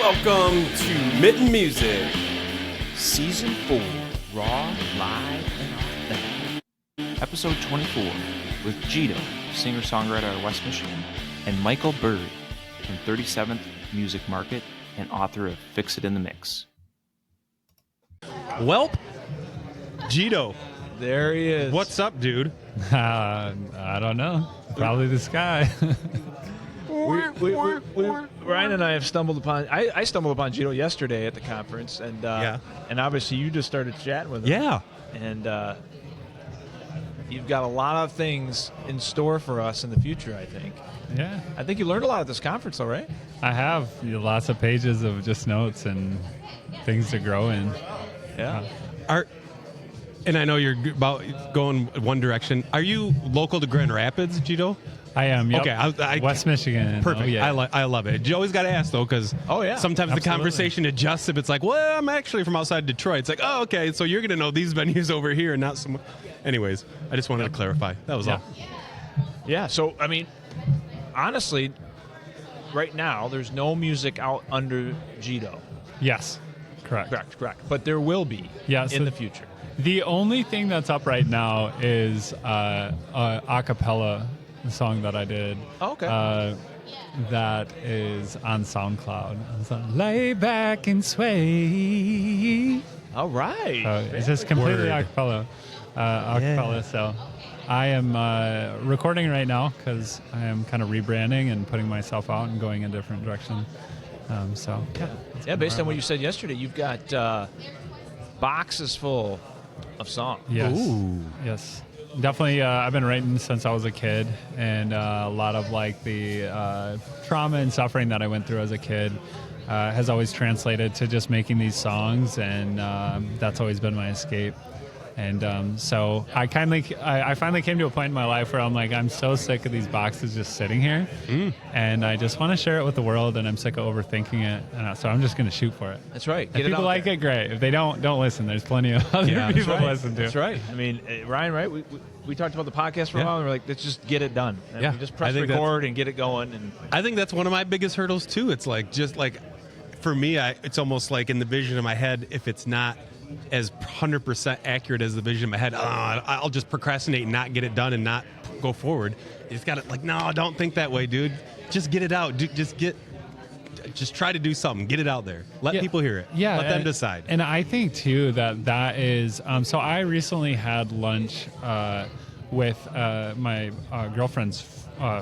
Welcome to Mitten Music. Season 4, Raw, Live, and Authentic. Episode 24, with Jeeto, singer-songwriter out of West Michigan, and Michael Byrd from 37th Music Market and author of Fix It in the Mix. Welp, Jeeto. There he is. What's up, dude? I don't know. Probably this guy. Ryan and I have stumbled upon. I stumbled upon Jeeto yesterday at the conference, and and obviously you just started chatting with him. Yeah. And you've got a lot of things in store for us in the future. I think. Yeah. I think you learned a lot at this conference, though, right? I have lots of pages of just notes and things to grow in. Yeah. And I know you're about going one direction. Are you local to Grand Rapids, Jeeto? I am. Yep. Okay, I West Michigan. Perfect. Oh, yeah. I love it. You always got to ask though, because sometimes Absolutely. the conversation adjusts. If it's like, well, I'm actually from outside Detroit. It's like, oh, okay, so you're gonna know these venues over here and not some. Anyways, I just wanted to clarify. That was all. Yeah. So I mean, honestly, right now there's no music out under Jeeto. Yes. Correct. Correct. But there will be in the future. The only thing that's up right now is a cappella song that I did. Oh, okay. That is on SoundCloud. So, lay back and sway. All right. It's just completely Word. acapella. So I am recording right now because I am kind of rebranding and putting myself out and going in a different direction. Based on what you said yesterday, you've got boxes full of songs. Yes. Ooh. Yes. Definitely, I've been writing since I was a kid, and a lot of like the trauma and suffering that I went through as a kid has always translated to just making these songs, and that's always been my escape. And so I finally came to a point in my life where I'm like, I'm so sick of these boxes just sitting here, and I just want to share it with the world, and I'm sick of overthinking it, and so I'm just going to shoot for it. That's right. If people like it, great. If they don't listen. There's plenty of other people to listen to. That's right. I mean, Ryan, right? We talked about the podcast for a while, and we're like, let's just get it done. And we just press record and get it going. And I think that's one of my biggest hurdles too. It's like for me, it's almost like in the vision of my head, if it's not as 100% accurate as the vision in my head, I'll just procrastinate and not get it done and not go forward. You just got to no, don't think that way, dude. Just get it out. Just try to do something. Get it out there. Let people hear it. Yeah, Let them decide. And I think too that is. So I recently had lunch with my girlfriend's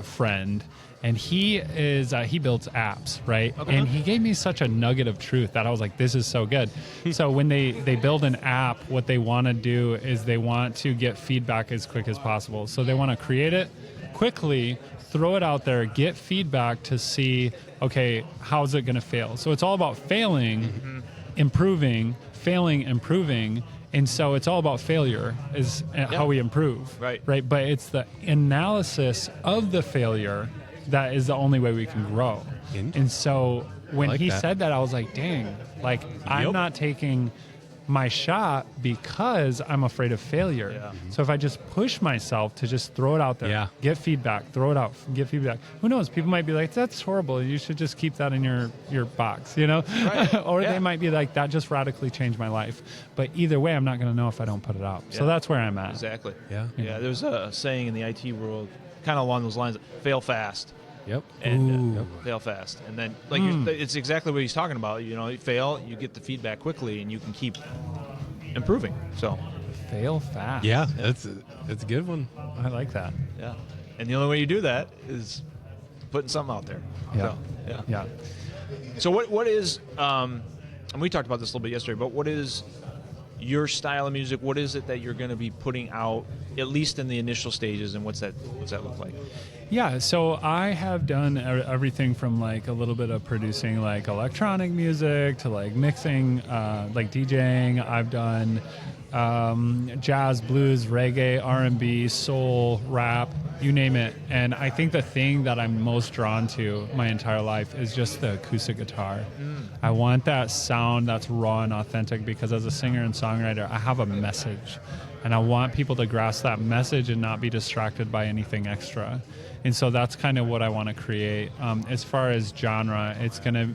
friend. And he builds apps, right? Okay. And he gave me such a nugget of truth that I was like, this is so good. So when they build an app, what they want to do is they want to get feedback as quick as possible. So they want to create it quickly, throw it out there, get feedback to see, okay, how's it going to fail? So it's all about failing, improving, failing, improving. And so it's all about failure is how we improve, right? But it's the analysis of the failure that is the only way we can grow. And so when he said that, I was like, dang, like I'm not taking my shot because I'm afraid of failure. Yeah. So if I just push myself to just throw it out there, get feedback, throw it out, get feedback. Who knows? People might be like, that's horrible. You should just keep that in your box, you know? Right. Or they might be like, that just radically changed my life. But either way, I'm not going to know if I don't put it out. Yeah. So that's where I'm at. Exactly. Yeah. There's a saying in the IT world, kind of along those lines, fail fast. Yep. And fail fast. And then, it's exactly what he's talking about. You know, you fail, you get the feedback quickly, and you can keep improving. So, fail fast. Yeah, that's a good one. I like that. Yeah. And the only way you do that is putting something out there. Yeah. So, yeah. So what is, and we talked about this a little bit yesterday, but what is your style of music? What is it that you're going to be putting out, at least in the initial stages, and what's that look like? Yeah, so I have done everything from like a little bit of producing like electronic music to like mixing, like DJing. I've done jazz, blues, reggae, R&B, soul, rap, you name it. And I think the thing that I'm most drawn to my entire life is just the acoustic guitar. I want that sound that's raw and authentic because as a singer and songwriter, I have a message. And I want people to grasp that message and not be distracted by anything extra. And so that's kind of what I want to create. As far as genre, it's going to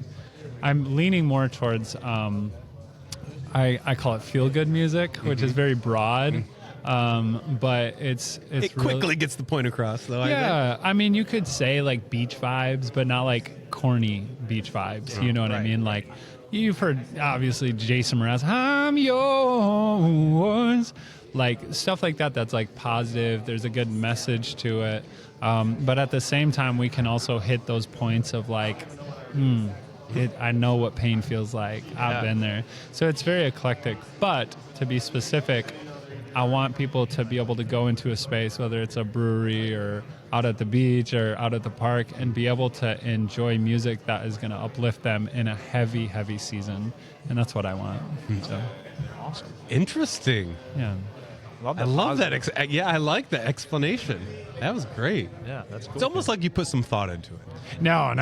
I'm leaning more towards I call it feel good music, which is very broad. But it It quickly really, gets the point across, though. I think. yeah. I mean, you could say like beach vibes, but not like corny beach vibes. You know what I mean? Like you've heard obviously Jason Mraz, "I'm yours," like stuff like that. That's like positive. There's a good message to it. But at the same time, we can also hit those points of like, I know what pain feels like. I've been there. So it's very eclectic. But to be specific, I want people to be able to go into a space, whether it's a brewery or out at the beach or out at the park, and be able to enjoy music that is going to uplift them in a heavy, heavy season. And that's what I want. So, Awesome. Interesting. yeah. Love I love that. I like that explanation. That was great. Yeah, that's cool. It's almost like you put some thought into it. No.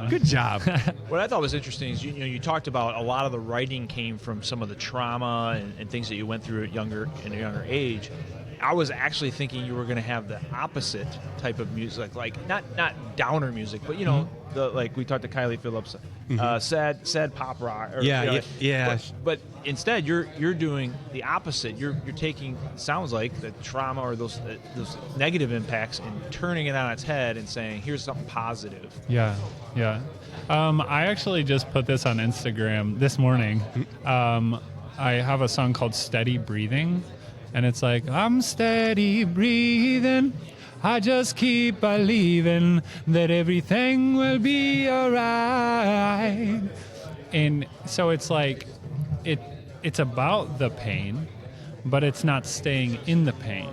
Good job. What I thought was interesting is you talked about a lot of the writing came from some of the trauma and things that you went through in a younger age. I was actually thinking you were going to have the opposite type of music, like not downer music, but the like we talked to Kylie Phillips, sad pop rock. Or, yeah. But instead, you're doing the opposite. You're taking, sounds like, the trauma or those negative impacts and turning it on its head and saying, here's something positive. Yeah. I actually just put this on Instagram this morning. I have a song called Steady Breathing, and it's like, I'm steady breathing, I just keep believing that everything will be alright. And so it's like, it's about the pain, but it's not staying in the pain.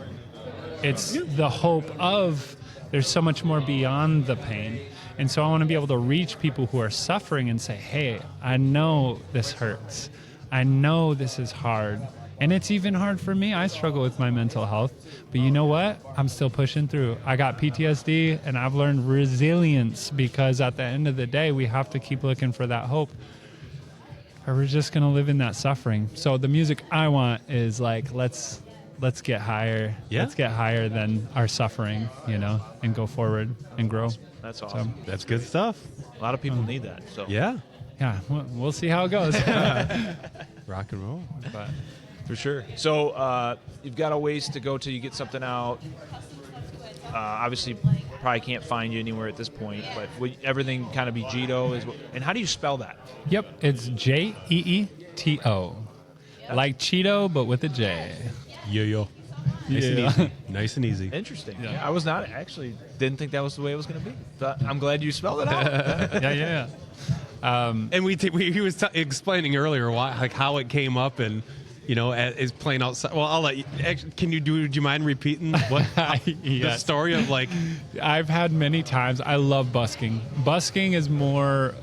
It's the hope of there's so much more beyond the pain. And so I want to be able to reach people who are suffering and say, hey, I know this hurts. I know this is hard. And it's even hard for me. I struggle with my mental health. But you know what? I'm still pushing through. I got PTSD, and I've learned resilience, because at the end of the day, we have to keep looking for that hope, or we're just going to live in that suffering. So the music I want is like, let's get higher. Yeah. Let's get higher than our suffering, and go forward and grow. That's awesome. That's good stuff. A lot of people need that. So Yeah. Yeah, we'll see how it goes. Rock and roll. But for sure. So you've got a ways to go till you get something out. Obviously, probably can't find you anywhere at this point, but would everything kind of be Jeeto? And how do you spell that? yep, it's Jeeto, like Cheeto but with a J. Yo. Nice and easy. Nice and easy. Interesting. Yeah. I was not actually didn't think that was the way it was going to be. But I'm glad you spelled it out. Yeah. And he was explaining earlier how it came up, and is playing outside. Well, I'll let you. Actually, would you mind repeating what the Yes. story of like? I've had many times. I love busking. Busking is more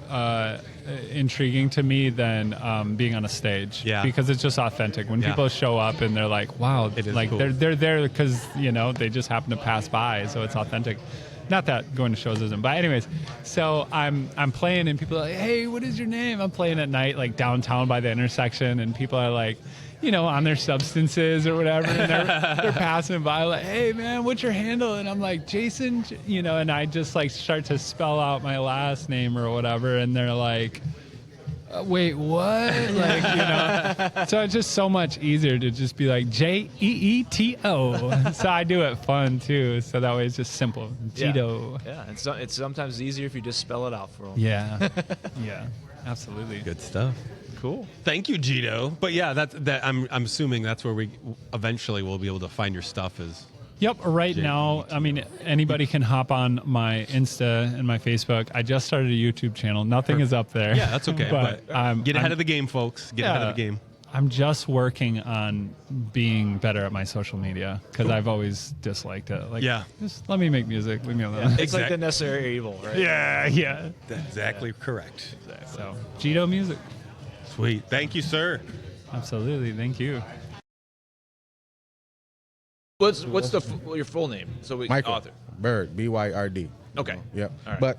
intriguing to me than being on a stage. Yeah. Because it's just authentic. When Yeah. people show up and they're like, "Wow," It is like cool. they're there because they just happen to pass by, so it's authentic. Not that going to shows isn't, but anyways, so I'm playing and people are like, "Hey, what is your name?" I'm playing at night, like downtown by the intersection, and people are like, on their substances or whatever, and they're passing by like, "Hey man, what's your handle?" And I'm like, "Jason," and I just like start to spell out my last name or whatever, and they're like, "Wait, what?" Like, so it's just so much easier to just be like Jeeto. So I do it fun too, so that way it's just simple. Jeeto. Yeah. It's sometimes easier if you just spell it out for them. Yeah, absolutely. Good stuff. Cool. Thank you, Jeeto. But yeah, that I'm assuming that's where we eventually will be able to find your stuff. Is Yep. Right now, I mean, anybody can hop on my Insta and my Facebook. I just started a YouTube channel. Nothing is up there. yeah, that's okay. But get ahead of the game, folks. Get ahead of the game. I'm just working on being better at my social media because I've always disliked it. Like, just let me make music. Leave me alone. It's like the necessary evil, right? Yeah. That's exactly correct. So, Jeeto Music. Sweet. Thank you, sir. Absolutely. Thank you. What's your full name? So Michael author. Byrd, Byrd. Okay. Yep. All right. But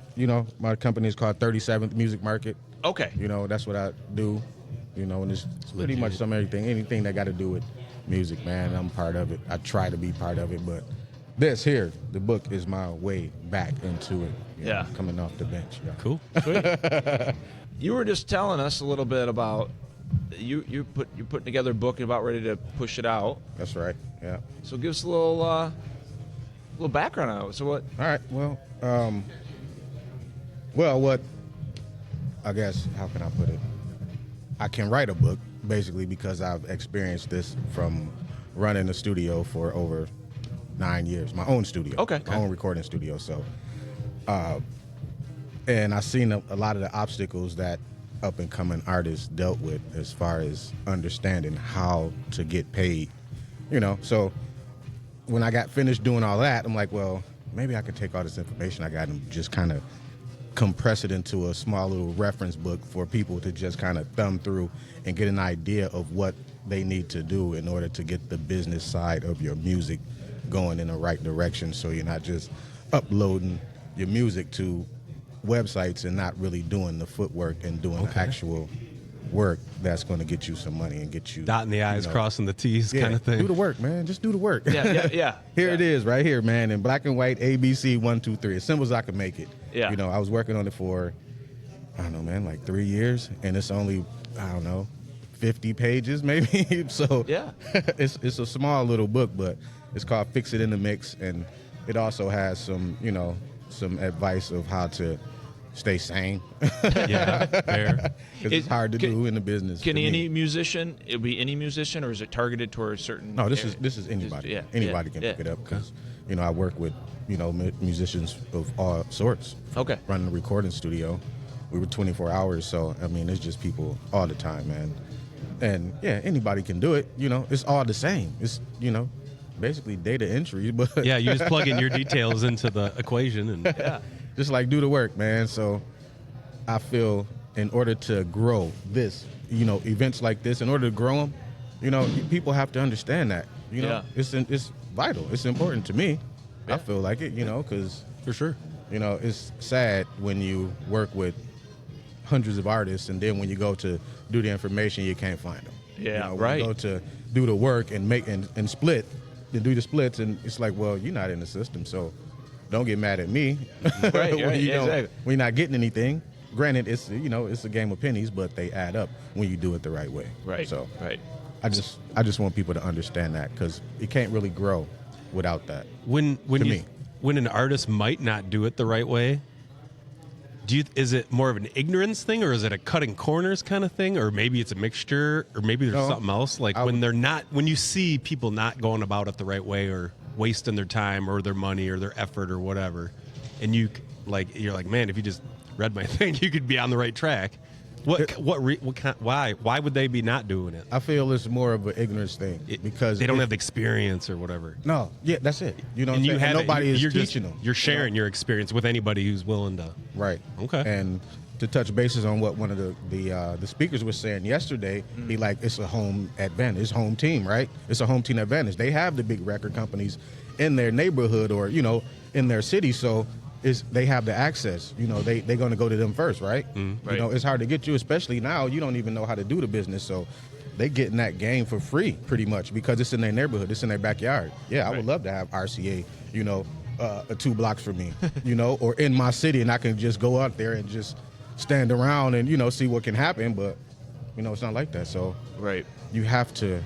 my company is called 37th Music Market. Okay. That's what I do. And it's pretty much anything that got to do with music, man. I'm part of it. I try to be part of it, but this here, the book is my way back into it. You know, Yeah. coming off the bench. Yeah. Cool. You were just telling us a little bit about you're putting together a book and about ready to push it out. That's right. Yeah. So give us a little background on it. So what? All right. What? I guess how can I put it? I can write a book basically because I've experienced this from running a studio for over 9 years, my own studio, my own recording studio. So, and I've seen a lot of the obstacles that up and coming artists dealt with as far as understanding how to get paid. So when I got finished doing all that, I'm like, well, maybe I could take all this information I got and just kind of compress it into a small little reference book for people to just kind of thumb through and get an idea of what they need to do in order to get the business side of your music going in the right direction, so you're not just uploading your music to websites and not really doing the footwork and doing the actual work that's going to get you some money and get you Dotting the I's, crossing the T's kind of thing. Do the work, man. Just do the work. Yeah. Here it is right here, man, in black and white, ABC 1, 2, 3, as simple as I can make it. Yeah. I was working on it for, I don't know, man, like 3 years, and it's only, 50 pages maybe. So yeah, it's a small little book, but it's called Fix It in the Mix, and it also has some, some advice of how to stay sane. Yeah, fair. Because it's hard to do in the business. Can any musician? It be any musician, or is it targeted towards certain? No, this is anybody. Anybody can pick it up because I work with musicians of all sorts. Okay. Running a recording studio, we were 24 hours, so I mean it's just people all the time, man. And anybody can do it. It's all the same. It's basically data entry, but Yeah, you just plug in your details into the equation and just like do the work, man. So I feel in order to grow this, events like this, in order to grow them, people have to understand that. It's vital. It's important to me. I feel like it, because for sure. It's sad when you work with hundreds of artists and then when you go to do the information, you can't find them. Yeah, when you go to do the work and make and split, to do the splits, and it's like, well, you're not in the system, so don't get mad at me. Right, when exactly. when you're not getting anything. Granted, it's it's a game of pennies, but they add up when you do it the right way. Right. So right. I just want people to understand that because it can't really grow without that. When me. when an artist might not do it the right way, is it more of an ignorance thing, or is it a cutting corners kind of thing, or maybe it's a mixture, or maybe there's something else? Like when you see people not going about it the right way, or wasting their time, or their money, or their effort, or whatever, and you're like, man, if you just read my thing, you could be on the right track. Why would they be not doing it? I feel it's more of an ignorance thing because they don't have the experience or whatever. No, that's it. And you have nobody is you're teaching them. You're sharing your experience with anybody who's willing to. Right. Okay. And to touch bases on what one of the speakers was saying yesterday, he it's a home advantage, it's home team, right? It's a home team advantage. They have the big record companies in their neighborhood or in their city, so they have the access. They're going to go to them first, right? Right. It's hard to get you, especially now. You don't even know how to do the business, so they getting that game for free pretty much because it's in their neighborhood, it's in their backyard. Yeah, I would love to have RCA, 2 blocks from me, or in my city, and I can just go out there and just stand around and see what can happen. But it's not like that. So you have to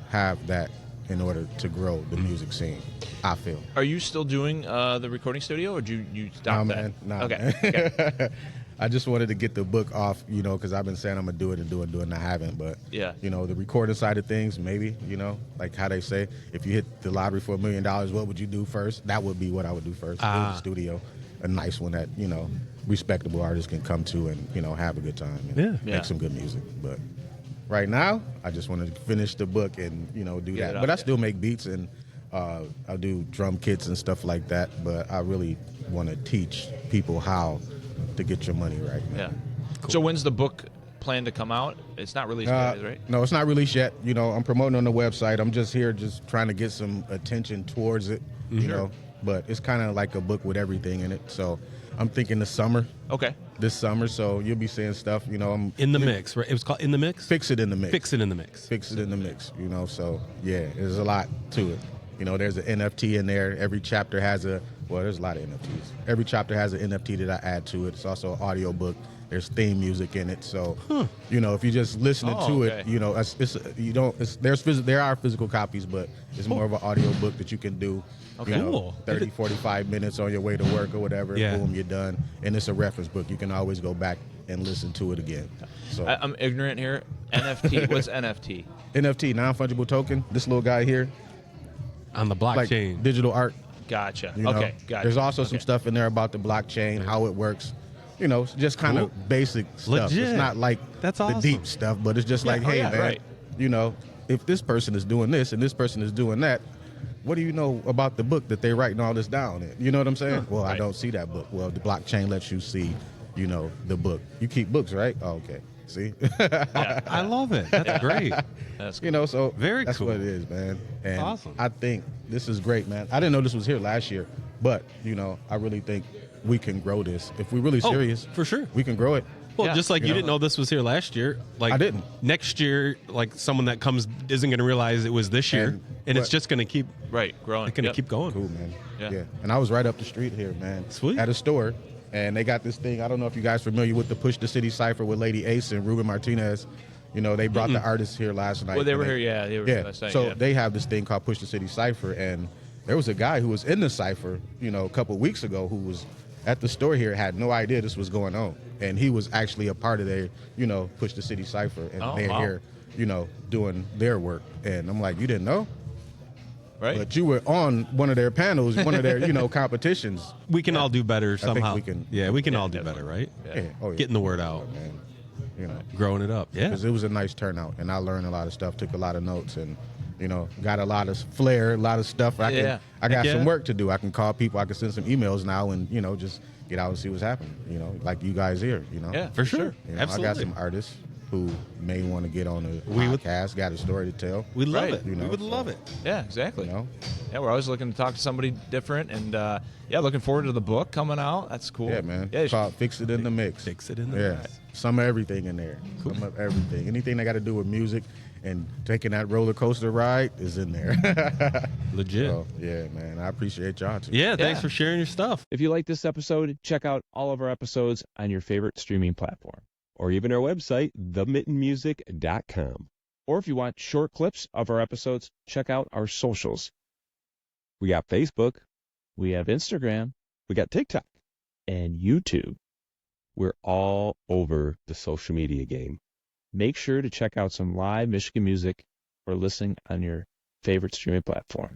have that in order to grow the music scene, I feel. Are you still doing the recording studio, or did you stop that? Nah, okay. man. Okay. I just wanted to get the book off, because I've been saying I'm going to do it and I haven't. But, the recording side of things, maybe, like how they say, if you hit the lottery for $1 million, what would you do first? That would be what I would do first. Build a studio, a nice one that, respectable artists can come to and, have a good time and make some good music. But right now, I just want to finish the book and, do that. But I still make beats and I do drum kits and stuff like that. But I really want to teach people how to get your money right, man. Yeah. Cool. So when's the book planned to come out? It's not released yet, right? No, it's not released yet. I'm promoting on the website. I'm just here trying to get some attention towards it, But it's kind of like a book with everything in it. So I'm thinking the summer. Okay. This summer, so you'll be seeing stuff, I'm in the mix, right? It was called In the Mix? Fix It in the Mix. Fix It in the Mix. Fix It in the Mix, so yeah, there's a lot to it. You know, there's an NFT in there. Every chapter has there's a lot of NFTs. Every chapter has an NFT that I add to it. It's also an audio book. There's theme music in it. So, you know, if you're just listening to it, you know, there are physical copies, but it's more of an audio book that you can do. Okay. You know, Cool. 30, 45 minutes on your way to work or whatever. Yeah. Boom, you're done. And it's a reference book. You can always go back and listen to it again. So I'm ignorant here. NFT. What's NFT? NFT, non-fungible token. This little guy here, On the like blockchain. digital art. Gotcha. You know? Okay. Gotcha. There's also some stuff in there about the blockchain, how it works. You know, just kind of basic stuff. Legit. It's not like That's the awesome. deep stuff, but it's just like, Oh, hey, yeah, man, right. you know, if this person is doing this and this person is doing that, what do you know about the book that they're writing all this down in? You know what I'm saying? Well, I Right. don't see that book. Well, the blockchain lets you see, you know, the book. You keep books, right? Oh, okay. See? I love it. That's great. That's You know, so Very that's cool. what it is, man. And awesome. I think this is great, man. I didn't know this was here last year, but you know, I really think we can grow this. If we're really serious, for sure. we can grow it. Well, Yeah. just like you You know? didn't know this was here last year. Like I didn't. Next year, like someone that comes isn't going to realize it was this year, and it's but- just going to keep. right. Growing. It's going to Yep. keep going. Cool, man. Yeah. And I was right up the street here, man. Sweet. At a store, and they got this thing. I don't know if you guys familiar with the Push the City Cipher with Lady Ace and Ruben Martinez. You know, they brought the artists here last night. Well, they and were here. Yeah. They were here Yeah. last night. So yeah. they have this thing called Push the City Cipher, and there was a guy who was in the cipher, you know, a couple of weeks ago who was at the store here, had no idea this was going on, and he was actually a part of their, you know, Push the City Cipher, and Oh, they're wow. here, you know, doing their work. And I'm like, you didn't know? right. But you were on one of their panels, one of their, you know, competitions. We can all do better think somehow. we can- Yeah, we can all do better, right? Yeah. Oh, yeah. Getting the word out, Man, you know, growing it up. Yeah. because it was a nice turnout, and I learned a lot of stuff, took a lot of notes, and you know, got a lot of flair, a lot of stuff. I Yeah. got Heck yeah. some work to do. I can call people, I can send some emails now, and you know, just get out and see what's happening. You know, like you guys here. You know, Yeah. For sure. You know, Absolutely. I got some artists who may want to get on a We would- podcast, got a story to tell. We love Right. it. You know, we would so- love it. Yeah. Exactly. You know, Yeah. We're always looking to talk to somebody different, and yeah, looking forward to the book coming out. That's cool. yeah, man. Yeah. It's called Fix It in the Mix. Fix it in the Yeah, mix. some of everything in there. Some of everything. Anything that got to do with music and taking that roller coaster ride is in there. Legit. So, yeah, man. I appreciate y'all too. Yeah. Thanks Yeah. for sharing your stuff. If you like this episode, check out all of our episodes on your favorite streaming platform. Or even our website, themittenmusic.com. Or if you want short clips of our episodes, check out our socials. We got Facebook, We have Instagram we got TikTok. and YouTube. We're all over the social media game. Make sure to check out some live Michigan music or listening on your favorite streaming platform.